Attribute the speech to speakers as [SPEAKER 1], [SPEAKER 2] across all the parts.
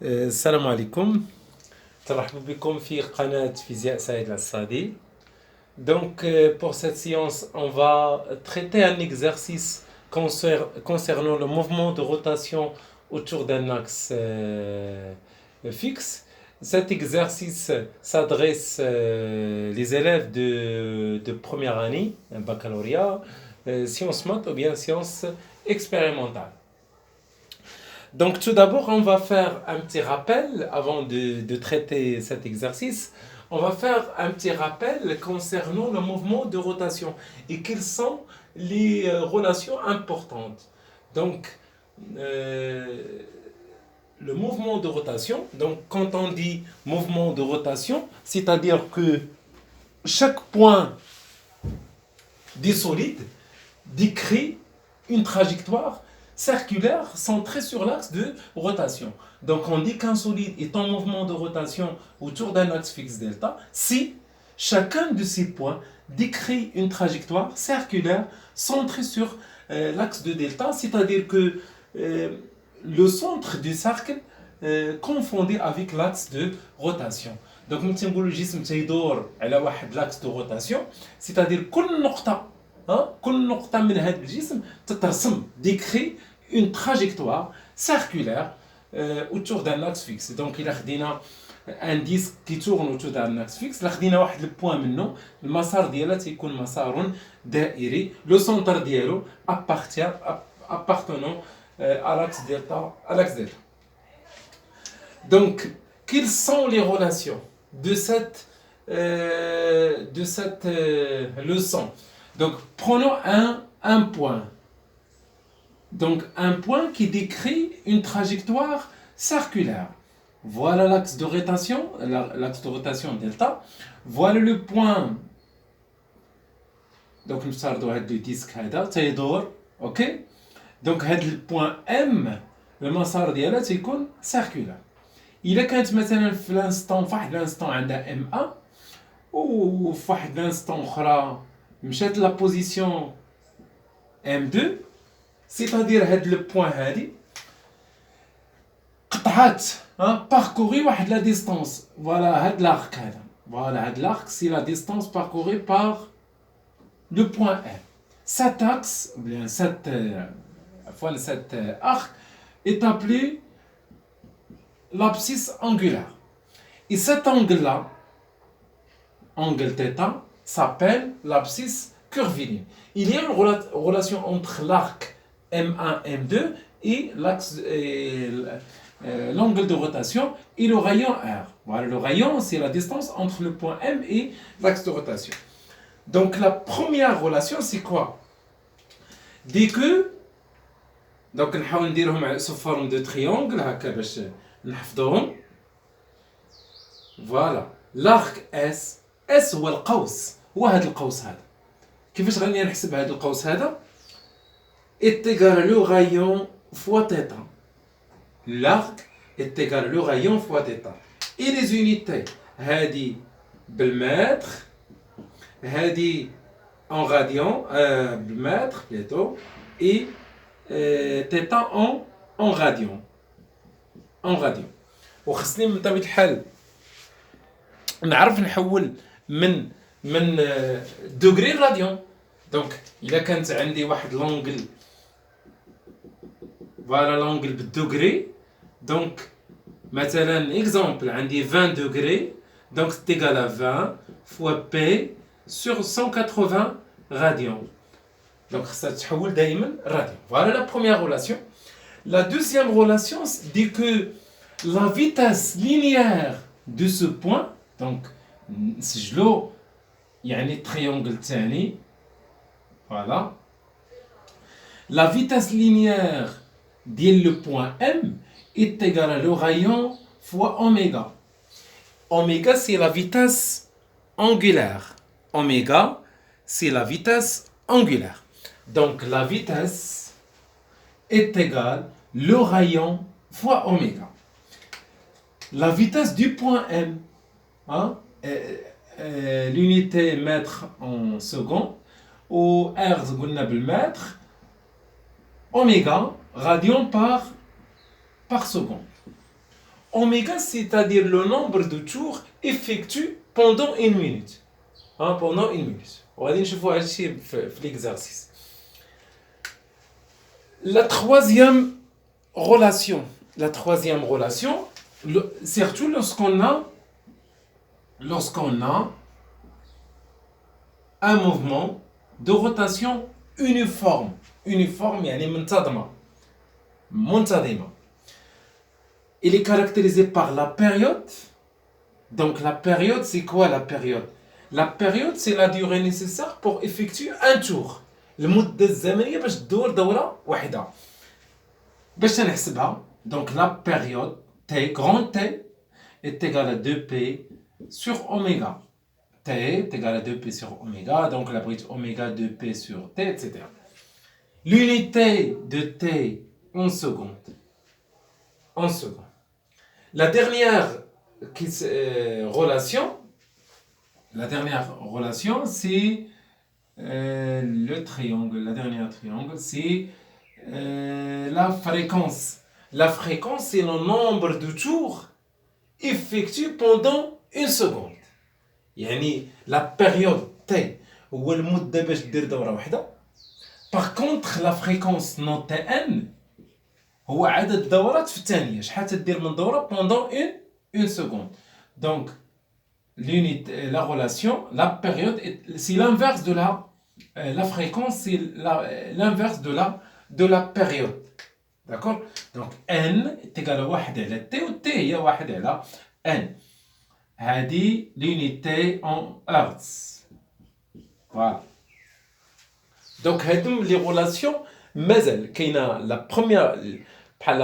[SPEAKER 1] السلام عليكم. ترحبوا بكم في قناة فيزياء سعيد العصادي. Pour cette séance, on va traiter un exercice concernant le mouvement de rotation autour d'un axe fixe. Cet exercice s'adresse les élèves de première année, un baccalauréat, sciences maths ou bien sciences expérimentales. Donc tout d'abord, on va faire un petit rappel avant de traiter cet exercice. On va faire un petit rappel concernant le mouvement de rotation et quelles sont les relations importantes. Donc, euh, le mouvement de rotation, donc quand on dit mouvement de rotation, c'est-à-dire que chaque point des solides décrit une trajectoire circulaire centrée sur l'axe de rotation. Donc on dit qu'un solide est en mouvement de rotation autour d'un axe fixe delta si chacun de ces points décrit une trajectoire circulaire centrée sur l'axe de delta, c'est-à-dire que le centre du cercle confondé avec l'axe de rotation. Donc nous avons le جسم تيدور على واحد l'axe de rotation, c'est-à-dire كل نقطة كل نقطة من هذا الجسم تترسم décrit une trajectoire circulaire autour d'un axe fixe. Donc il خدينا un disque qui tourne autour d'un axe fixe, خدينا واحد البوان منه المسار ديالها تيكون مسار دائري. Le centre ديالو appartenant à l'axe delta, Donc, quelles sont les relations de cette leçon? Donc, prenons un point. Donc, un point qui décrit une trajectoire circulaire. Voilà l'axe de rotation, delta. Voilà le point. Donc, nous allons le disque تيدور, ok? Donc, le point M, le مسار ديالها تيكون circulaire. إذا كانت مثلا في واحد الانستون عندها ام ا وفي واحد الانستون اخرى مشات لا بوزيسيون ام 2 سيتادير هاد لو بوين هادي قطعات باركوري واحد لا ديستونس. فوالا هاد لارك هذا, فوالا هاد لارك سي لا ديستونس باركوري بار لو بوين ام. Cet axe, bien cet arc est appelé l'abscisse angulaire. Et cet angle-là, angle θ, s'appelle l'abscisse curviligne. Il y a une relation entre l'arc M1, M2 et l'angle de rotation et le rayon R. Voilà, le rayon, c'est la distance entre le point M et l'axe de rotation. Donc la première relation, c'est quoi? Dès que, donc نحاول نديرهم sous forme de triangle هكا باش نحفظوهم. فوالا l'arc S هو القوس, هو هذا القوس هذا. كيفاش غادي نحسب هذا القوس هذا؟ est égal le rayon fois θ. L'arc est égal le rayon fois θ. Et les unités هذه بالمتر, هذه en radian, بالمتر plutôt, et θ en radian. وخصني من طبيعة الحال نعرف نحول من دوغري راديون. دونك الا كانت عندي واحد لونغل, فوالا لونغل بالدوغري, دونك مثلا اكزامبل عندي 20 دوغري, دونك تيغال 20 فوا بي sur 180 radians. Donc ça تحول دائما radian. Voilà la première relation. La deuxième relation dit que la vitesse linéaire de ce point, donc نسجلو يعني triangle الثاني, voilà, la vitesse linéaire ديال le point M est égale à le rayon fois oméga. Oméga, c'est la vitesse angulaire. Oméga, c'est la vitesse angulaire. Donc la vitesse est égale le rayon fois oméga. La vitesse du point M, l'unité mètre en seconde, ou R قلنا بالمتر, oméga radian par seconde. Oméga, c'est-à-dire le nombre de tours effectués pendant une minute. Pendant une minute. وغادي نشوفوا هذا الشيء في l'exercice. La troisième relation, surtout lorsqu'on a un mouvement de rotation uniforme يعني منتظمة. Il est caractérisé par la période. Donc la période, c'est quoi la période? La période, c'est la durée nécessaire pour effectuer un tour. المدة الزمنية باش تدور دورة واحدة. باش نحسبها. Donc la période T, grand T, est égale à 2P sur oméga. T est égal à 2P sur oméga, donc la bride oméga 2P sur T, etc. L'unité de T en secondes. La dernière relation, c'est le triangle. La dernière triangle, c'est la fréquence. La fréquence, c'est le nombre de tours effectués pendant une seconde. يعني la période T هو المدة باش دير دورة واحدة. Par contre, la fréquence non Tn هو عدد الدورات في الثانية. شحال تدير من دورة pendant une seconde. Donc, l'unité, la relation, la période, c'est l'inverse de la fréquence, c'est l'inverse de la période. D'accord? Donc, N est égal à 1 على T و T هي 1 على N. هذه l'unité en hertz. Voilà. Donc, هادو les relations مازال كاينه la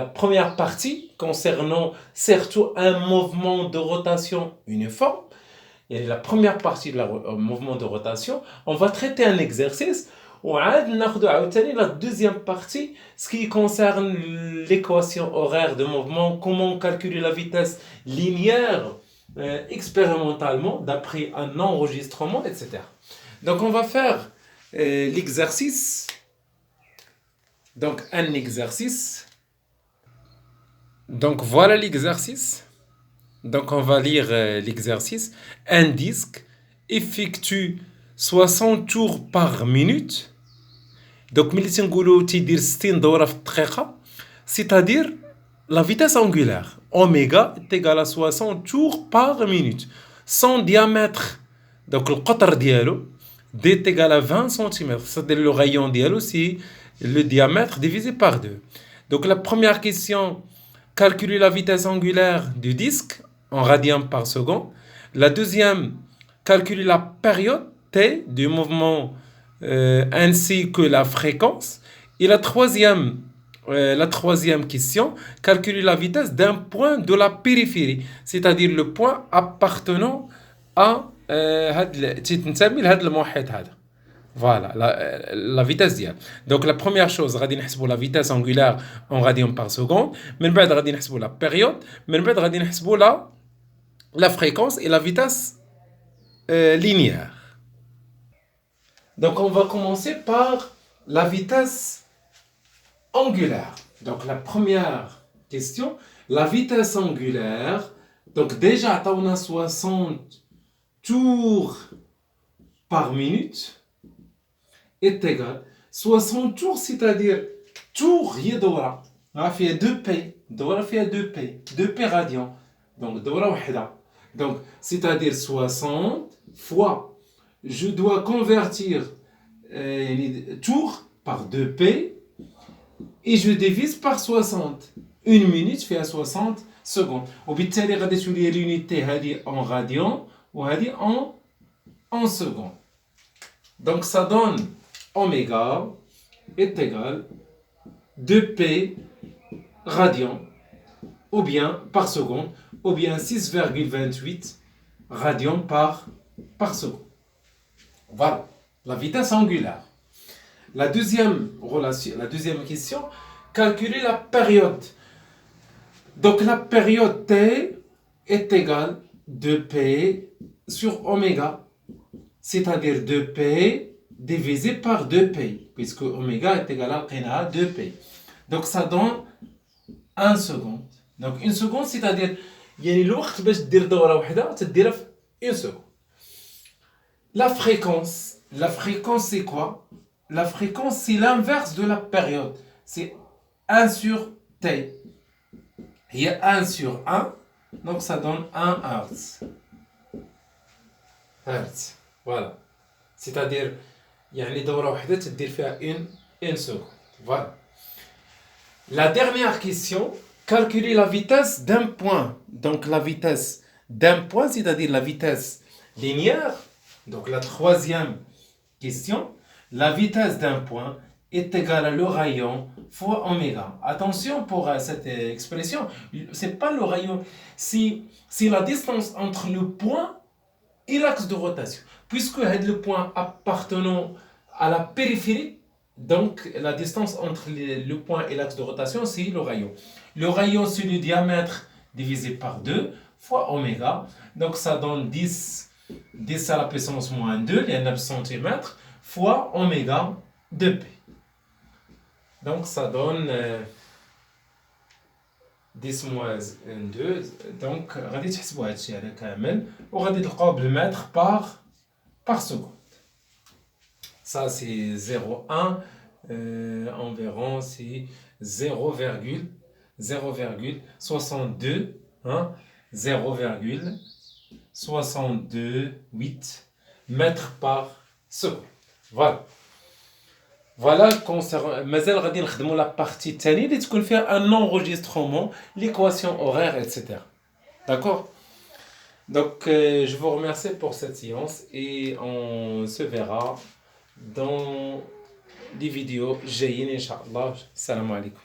[SPEAKER 1] première partie concernant surtout un mouvement de rotation uniforme. Et la première partie de mouvement de rotation, on va traiter un exercice وعاد ناخذ عاوتاني la deuxième partie, ce qui concerne l'équation horaire de mouvement, comment calculer la vitesse linéaire expérimentalement d'après un enregistrement, etc. Donc on va faire l'exercice. Donc un exercice. Donc voilà l'exercice. Donc on va lire l'exercice. Un disque effectue 60 tours par minute. Donc ملي تنقولوا تيدير 60 دورة في الدقيقة, c'est-à-dire la vitesse angulaire oméga est égale à 60 tours par minute. Son diamètre, donc le قطر ديالو, D est égal à 20 cm. C'est-à-dire le rayon dialogue, c'est le diamètre divisé par 2. Donc la première question, calculer la vitesse angulaire du disque en radians par seconde. La deuxième, calculer la période T du mouvement ainsi que la fréquence. Et la troisième question, calculer la vitesse d'un point de la périphérie, c'est-à-dire le point appartenant à voilà, la vitesse ديال. Donc la première chose, غادي نحسبوا la vitesse angulaire en radians par seconde, من بعد غادي نحسبوا la période, من بعد غادي نحسبوا la fréquence et la vitesse linéaire. Donc on va commencer par la vitesse angulaire. Donc la première question, la vitesse angulaire, donc déjà on a 60 tours par minute est égal 60 tours, c'est-à-dire tour هي دورة فيها 2P دورة فيها 2P radians, donc دورة واحدة. Donc c'est-à-dire 60 fois, je dois convertir tours par 2P et je divise par 60. Une minute fait à 60 secondes. وبالتالي غادي تولي l'unité هذه en radians وهذه en secondes. Donc ça donne oméga est égal 2P radians ou bien par seconde ou bien 6,28 radians par seconde. Voilà la vitesse angulaire. La deuxième question, calculer la période. Donc la période T est égale 2P sur oméga, c'est-à-dire 2P divisé par 2P, puisque oméga est égal à 2P. Donc ça donne 1 seconde Donc une seconde, c'est-à-dire يعني الوقت باش دير دورة واحدة تديرها في une seconde. La fréquence c'est quoi? La fréquence c'est l'inverse de la période. C'est 1 sur t. Il y a 1 sur 1, donc ça donne 1 Hertz. Hertz, voilà. C'est-à-dire يعني دورة واحدة تدير فيها une seconde. Voilà. La dernière question, calculer la vitesse d'un point. Donc la vitesse d'un point, c'est-à-dire la vitesse linéaire. Donc la troisième question, la vitesse d'un point est égale à le rayon fois oméga. Attention pour cette expression, c'est pas le rayon, c'est la distance entre le point et l'axe de rotation. Puisque le point appartenant à la périphérie, donc la distance entre le point et l'axe de rotation, c'est le rayon. Le rayon, c'est le diamètre divisé par 2 fois oméga. Donc ça donne 10 à la puissance moins 2, les 9 cm, fois oméga de P. Donc ça donne 10 moins 2. Donc غادي تحسبوا هذا الشيء هذا كامل وغادي تلقاو بالمتر par seconde. Ça c'est 0,1 environ c'est 0,62 hein, 0,628 mètres par seconde. Voilà. Voilà concernant مازال غادي نخدموا la partie الثانيه اللي تكون فيها un enregistrement, l'équation horaire, etc. D'accord? Donc je vous remercie pour cette séance et on se verra dans les vidéos جايين إن شاء الله. السلام عليكم.